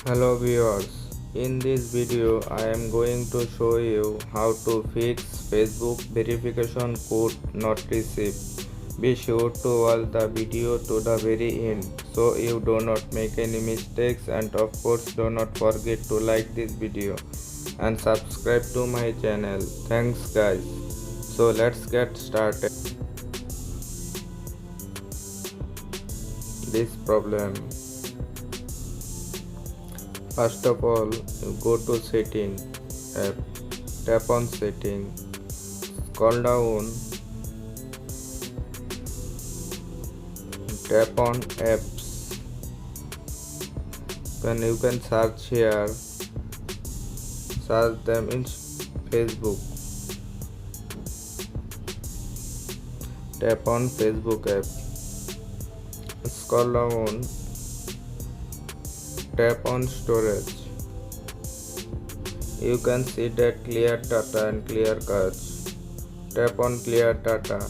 Hello viewers, in this video I am going to show you how to fix Facebook verification code not received. Be sure to watch the video to the very end so you do not make any mistakes, and of course do not forget to like this video and subscribe to my channel. Thanks guys. So let's get started. This problem. First of all, you go to setting app, tap on setting, scroll down, tap on apps. Then you can search here, search them in Facebook. Tap on Facebook app, scroll down, tap on storage. You can see that clear data and clear cache. Tap on clear data.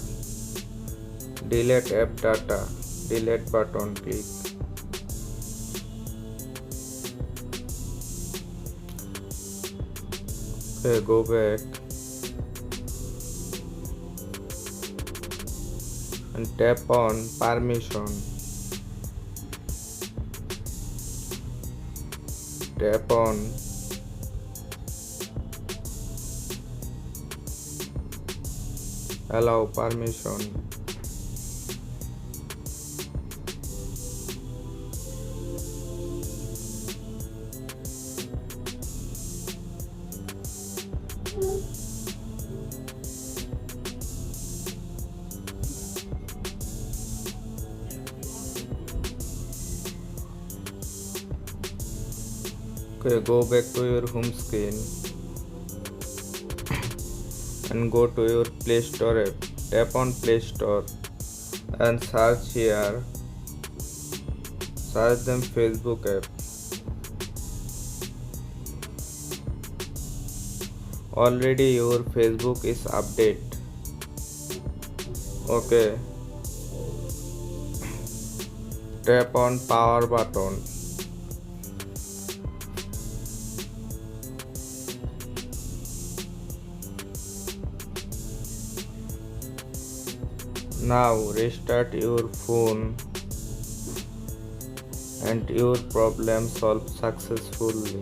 Delete app data. Delete button click. Okay, go back and tap on permission. Tap on allow permission. Okay, go back to your home screen and go to your Play Store app. Tap on Play Store and search here. Search them Facebook app. Already your Facebook is update. Okay. Tap on power button. Now restart your phone and your problem solved successfully.